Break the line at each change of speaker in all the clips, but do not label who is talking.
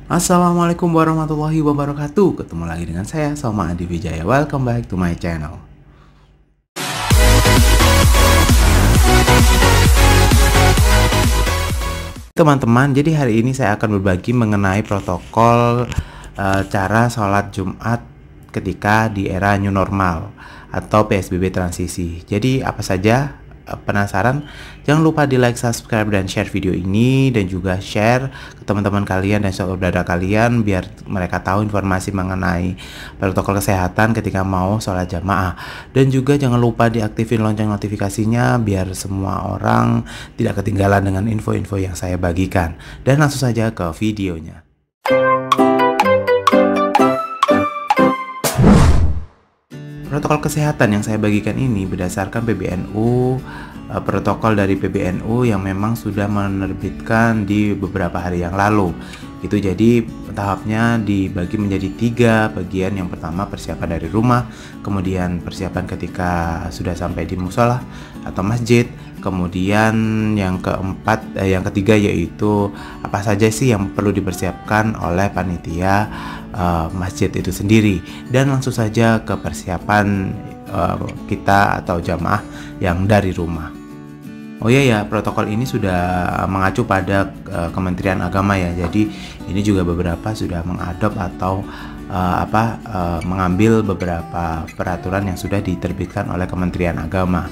Assalamualaikum warahmatullahi wabarakatuh. Ketemu lagi dengan saya, Soma Adi Wijaya. Welcome back to my channel. Teman-teman, jadi hari ini saya akan berbagi mengenai protokol cara sholat Jumat ketika di era new normal atau PSBB transisi. Jadi apa saja? Penasaran? Jangan lupa di like, subscribe, dan share video ini, dan juga share ke teman-teman kalian dan saudara kalian biar mereka tahu informasi mengenai protokol kesehatan ketika mau sholat jamaah. Dan juga jangan lupa diaktifin lonceng notifikasinya biar semua orang tidak ketinggalan dengan info-info yang saya bagikan. Dan langsung saja ke videonya. Protokol kesehatan yang saya bagikan ini berdasarkan PBNU, protokol dari PBNU yang memang sudah menerbitkan di beberapa hari yang lalu. Itu jadi tahapnya dibagi menjadi 3 bagian. Yang pertama persiapan dari rumah, kemudian persiapan ketika sudah sampai di musola atau masjid, kemudian yang ketiga yaitu apa saja sih yang perlu dipersiapkan oleh panitia masjid itu sendiri. Dan langsung saja ke persiapan kita atau jamaah yang dari rumah. Oh iya, protokol ini sudah mengacu pada Kementerian Agama ya. Jadi ini juga beberapa sudah mengadop atau mengambil beberapa peraturan yang sudah diterbitkan oleh Kementerian Agama.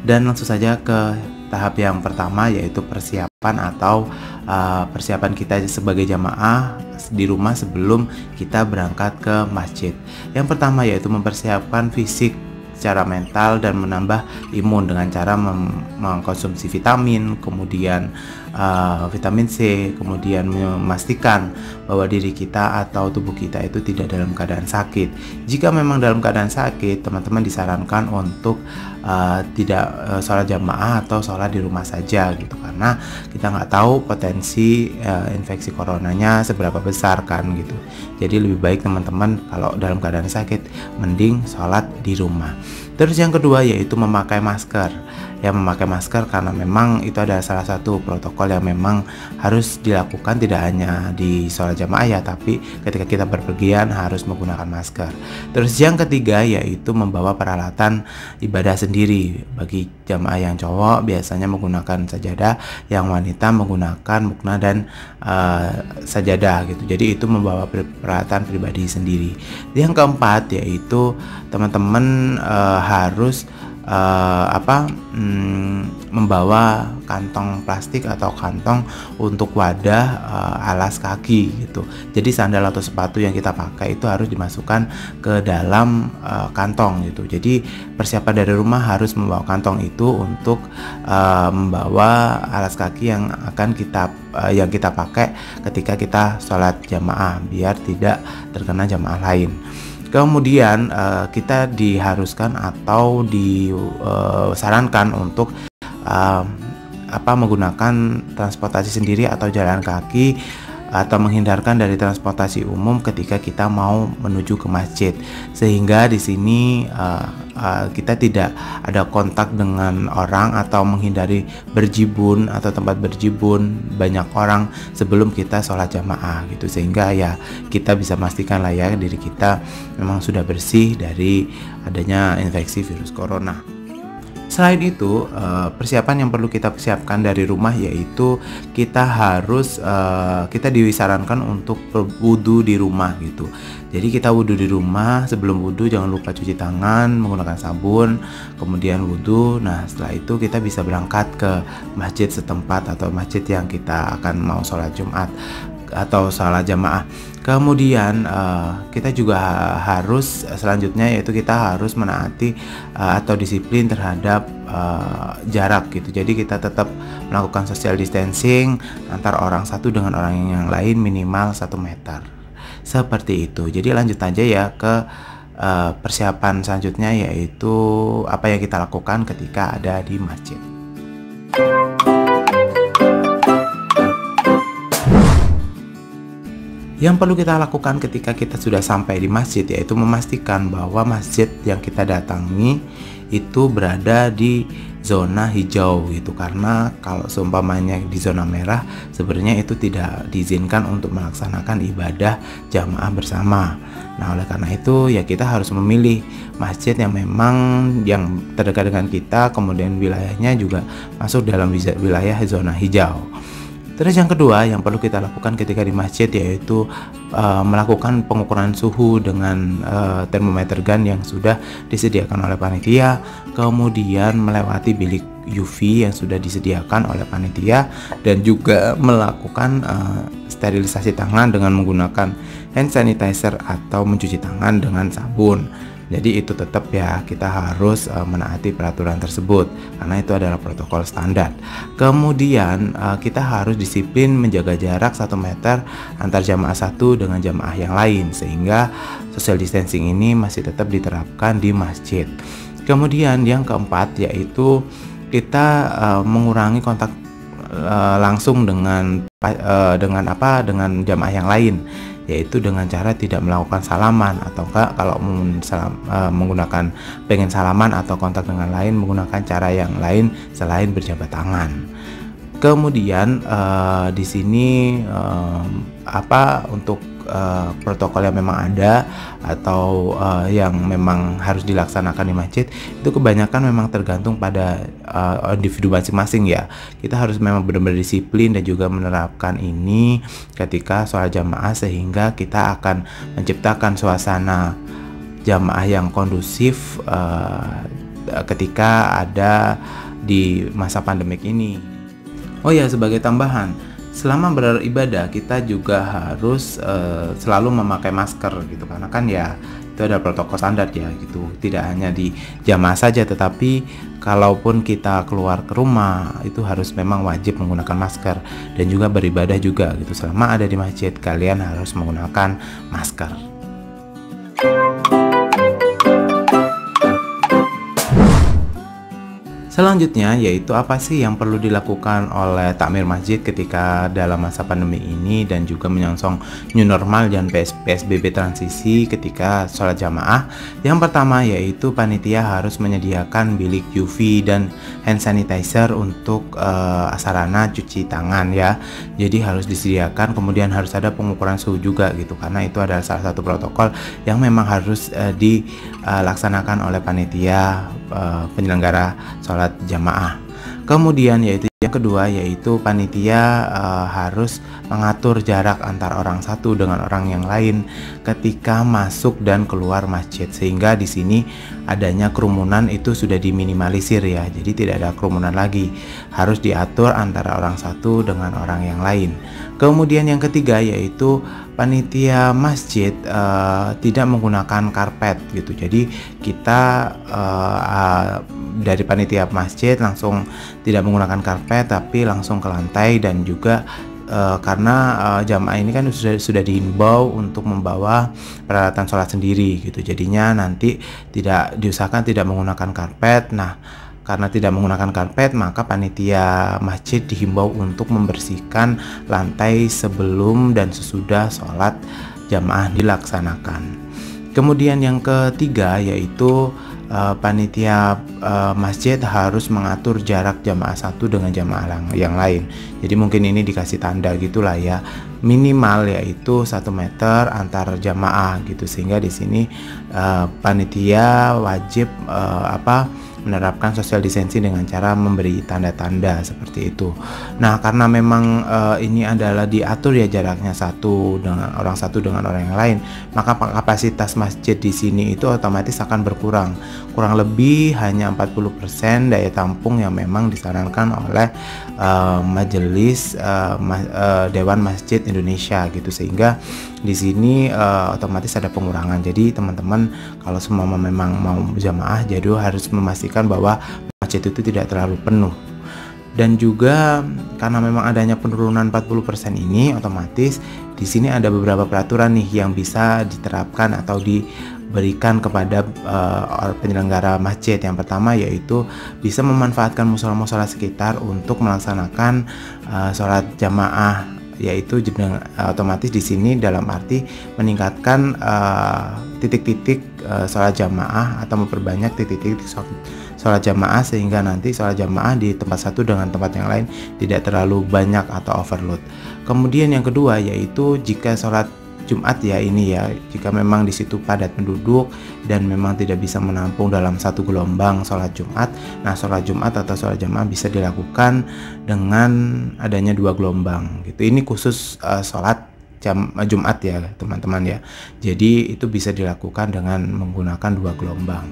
Dan langsung saja ke tahap yang pertama, yaitu persiapan atau persiapan kita sebagai jamaah di rumah sebelum kita berangkat ke masjid. Yang pertama yaitu mempersiapkan fisik secara mental dan menambah imun dengan cara mengkonsumsi vitamin, kemudian vitamin C, kemudian memastikan bahwa diri kita atau tubuh kita itu tidak dalam keadaan sakit. Jika memang dalam keadaan sakit, teman-teman disarankan untuk tidak sholat jamaah atau sholat di rumah saja gitu, karena kita nggak tahu potensi infeksi coronanya seberapa besar kan gitu. Jadi lebih baik teman-teman kalau dalam keadaan sakit mending sholat di rumah. Terus yang kedua yaitu memakai masker. Ya, memakai masker karena memang itu adalah salah satu protokol yang memang harus dilakukan tidak hanya di sholat jamaah ya, tapi ketika kita berpergian harus menggunakan masker. Terus yang ketiga yaitu membawa peralatan ibadah sendiri. Bagi jamaah yang cowok biasanya menggunakan sajadah, yang wanita menggunakan mukna dan sajadah gitu. Jadi itu membawa peralatan pribadi sendiri. Yang keempat yaitu teman-teman harus membawa kantong plastik atau kantong untuk wadah alas kaki gitu. Jadi sandal atau sepatu yang kita pakai itu harus dimasukkan ke dalam kantong gitu. Jadi persiapan dari rumah harus membawa kantong itu untuk membawa alas kaki yang akan kita pakai ketika kita sholat jamaah biar tidak terkena jamaah lain. Kemudian kita diharuskan atau disarankan untuk menggunakan transportasi sendiri atau jalan kaki, atau menghindarkan dari transportasi umum ketika kita mau menuju ke masjid, sehingga di sini kita tidak ada kontak dengan orang atau menghindari berjibun atau tempat berjibun banyak orang sebelum kita sholat jamaah gitu, sehingga ya kita bisa pastikan lah ya diri kita memang sudah bersih dari adanya infeksi virus corona. Selain itu, persiapan yang perlu kita persiapkan dari rumah yaitu kita disarankan untuk wudhu di rumah gitu. Jadi kita wudhu di rumah, sebelum wudhu jangan lupa cuci tangan menggunakan sabun, kemudian wudhu. Nah setelah itu kita bisa berangkat ke masjid setempat atau masjid yang kita akan mau sholat Jumat atau sholat jamaah. Kemudian kita juga harus selanjutnya yaitu kita harus menaati atau disiplin terhadap jarak gitu. Jadi kita tetap melakukan social distancing antar orang satu dengan orang yang lain minimal 1 meter. Seperti itu. Jadi lanjut aja ya ke persiapan selanjutnya yaitu apa yang kita lakukan ketika ada di masjid. Yang perlu kita lakukan ketika kita sudah sampai di masjid yaitu memastikan bahwa masjid yang kita datangi itu berada di zona hijau gitu, karena kalau seumpamanya di zona merah sebenarnya itu tidak diizinkan untuk melaksanakan ibadah jamaah bersama. Nah, oleh karena itu ya kita harus memilih masjid yang memang yang terdekat dengan kita, kemudian wilayahnya juga masuk dalam wilayah zona hijau. Terus yang kedua yang perlu kita lakukan ketika di masjid yaitu melakukan pengukuran suhu dengan termometer gun yang sudah disediakan oleh panitia, kemudian melewati bilik UV yang sudah disediakan oleh panitia, dan juga melakukan sterilisasi tangan dengan menggunakan hand sanitizer atau mencuci tangan dengan sabun. Jadi itu tetap ya kita harus menaati peraturan tersebut karena itu adalah protokol standar. Kemudian kita harus disiplin menjaga jarak 1 meter antar jamaah satu dengan jamaah yang lain sehingga social distancing ini masih tetap diterapkan di masjid. Kemudian yang keempat yaitu kita mengurangi kontak langsung dengan jamaah yang lain, yaitu dengan cara tidak melakukan salaman, atau enggak kalau menggunakan pengen salaman atau kontak dengan lain menggunakan cara yang lain selain berjabat tangan. Kemudian di sini untuk protokol yang memang ada atau yang memang harus dilaksanakan di masjid itu kebanyakan memang tergantung pada individu masing-masing ya. Kita harus memang benar-benar disiplin dan juga menerapkan ini ketika sholat jamaah sehingga kita akan menciptakan suasana jamaah yang kondusif ketika ada di masa pandemik ini. Oh ya, sebagai tambahan, selama beribadah kita juga harus selalu memakai masker gitu, karena kan ya itu ada protokol standar ya gitu. Tidak hanya di jamaah saja, tetapi kalaupun kita keluar ke rumah itu harus memang wajib menggunakan masker, dan juga beribadah juga gitu. Selama ada di masjid kalian harus menggunakan masker. Selanjutnya yaitu apa sih yang perlu dilakukan oleh takmir masjid ketika dalam masa pandemi ini dan juga menyongsong new normal dan PSBB transisi ketika sholat jamaah. Yang pertama yaitu panitia harus menyediakan bilik UV dan hand sanitizer untuk sarana cuci tangan ya. Jadi harus disediakan, kemudian harus ada pengukuran suhu juga gitu, karena itu adalah salah satu protokol yang memang harus dilaksanakan oleh panitia penyelenggara sholat jamaah. Kemudian yaitu yang kedua yaitu panitia harus mengatur jarak antar orang satu dengan orang yang lain ketika masuk dan keluar masjid, sehingga di sini adanya kerumunan itu sudah diminimalisir ya. Jadi tidak ada kerumunan lagi, harus diatur antara orang satu dengan orang yang lain. Kemudian yang ketiga yaitu panitia masjid tidak menggunakan karpet gitu. Jadi kita dari panitia masjid langsung tidak menggunakan karpet tapi langsung ke lantai, dan juga karena jamaah ini kan sudah dihimbau untuk membawa peralatan sholat sendiri gitu. Jadinya nanti tidak diusahakan tidak menggunakan karpet. Nah, karena tidak menggunakan karpet, maka panitia masjid dihimbau untuk membersihkan lantai sebelum dan sesudah sholat jamaah dilaksanakan. Kemudian yang ketiga yaitu panitia masjid harus mengatur jarak jamaah satu dengan jamaah yang lain. Jadi mungkin ini dikasih tanda gitulah ya, minimal yaitu 1 meter antar jamaah gitu, sehingga di sini panitia wajib menerapkan social distancing dengan cara memberi tanda-tanda seperti itu. Nah, karena memang ini adalah diatur ya jaraknya satu dengan orang yang lain, maka kapasitas masjid di sini itu otomatis akan berkurang. Kurang lebih hanya 40% daya tampung yang memang disarankan oleh Majelis Dewan Masjid Indonesia gitu, sehingga di sini otomatis ada pengurangan. Jadi teman-teman kalau semua memang mau jamaah jadi harus memastikan bahwa masjid itu tidak terlalu penuh. Dan juga karena memang adanya penurunan 40% ini, otomatis di sini ada beberapa peraturan nih yang bisa diterapkan atau diberikan kepada penyelenggara masjid. Yang pertama yaitu bisa memanfaatkan musola-musola sekitar untuk melaksanakan sholat jamaah, yaitu otomatis di sini dalam arti meningkatkan titik-titik sholat jamaah atau memperbanyak titik-titik sholat sholat jamaah, sehingga nanti sholat jamaah di tempat satu dengan tempat yang lain tidak terlalu banyak atau overload. Kemudian yang kedua yaitu jika sholat Jumat ya ini ya, jika memang di situ padat penduduk dan memang tidak bisa menampung dalam satu gelombang sholat Jumat, nah sholat Jumat atau sholat jamaah bisa dilakukan dengan adanya 2 gelombang gitu. Ini khusus sholat Jumat ya teman-teman ya. Jadi itu bisa dilakukan dengan menggunakan 2 gelombang.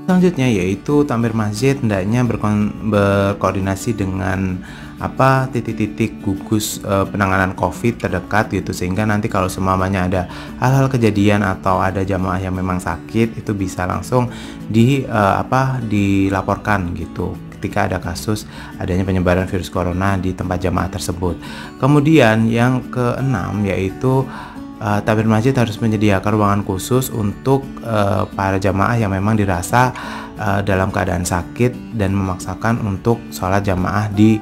Selanjutnya yaitu takmir masjid hendaknya berkoordinasi dengan titik-titik gugus penanganan COVID terdekat gitu, sehingga nanti kalau semuanya ada hal-hal kejadian atau ada jamaah yang memang sakit, itu bisa langsung dilaporkan gitu ketika ada kasus adanya penyebaran virus corona di tempat jamaah tersebut. Kemudian yang keenam yaitu takmir masjid harus menyediakan ruangan khusus untuk para jamaah yang memang dirasa dalam keadaan sakit dan memaksakan untuk sholat jamaah di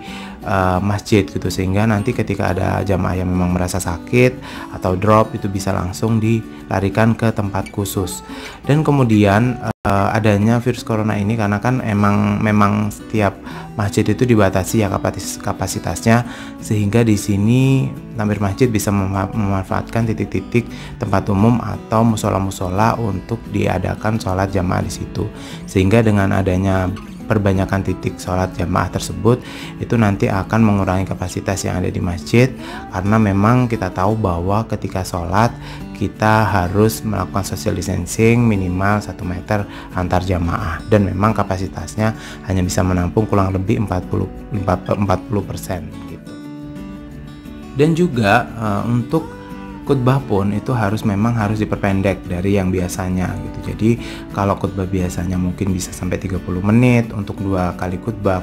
masjid gitu, sehingga nanti ketika ada jamaah yang memang merasa sakit atau drop itu bisa langsung dilarikan ke tempat khusus. Dan kemudian adanya virus corona ini karena kan memang setiap masjid itu dibatasi ya kapasitasnya, sehingga di sini takmir masjid bisa memanfaatkan titik-titik tempat umum atau musola-musola untuk diadakan sholat jamaah di situ, sehingga dengan adanya perbanyakan titik sholat jamaah tersebut itu nanti akan mengurangi kapasitas yang ada di masjid, karena memang kita tahu bahwa ketika sholat kita harus melakukan social distancing minimal 1 meter antar jamaah, dan memang kapasitasnya hanya bisa menampung kurang lebih 40% gitu. Dan juga untuk khutbah pun itu memang harus diperpendek dari yang biasanya gitu. Jadi kalau khutbah biasanya mungkin bisa sampai 30 menit untuk 2 kali khutbah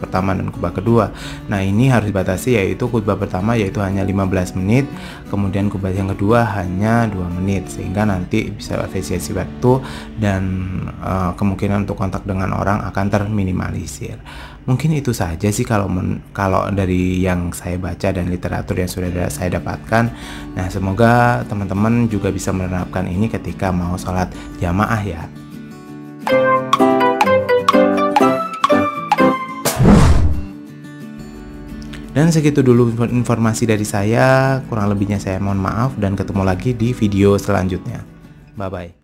pertama dan khutbah kedua. Nah, ini harus dibatasi, yaitu khutbah pertama yaitu hanya 15 menit, kemudian khutbah yang kedua hanya 2 menit, sehingga nanti bisa efisiensi waktu dan kemungkinan untuk kontak dengan orang akan terminimalisir. Mungkin itu saja sih kalau dari yang saya baca dan literatur yang sudah saya dapatkan. Nah, semoga teman-teman juga bisa menerapkan ini ketika mau sholat jamaah ya. Dan segitu dulu informasi dari saya, kurang lebihnya saya mohon maaf dan ketemu lagi di video selanjutnya. Bye bye.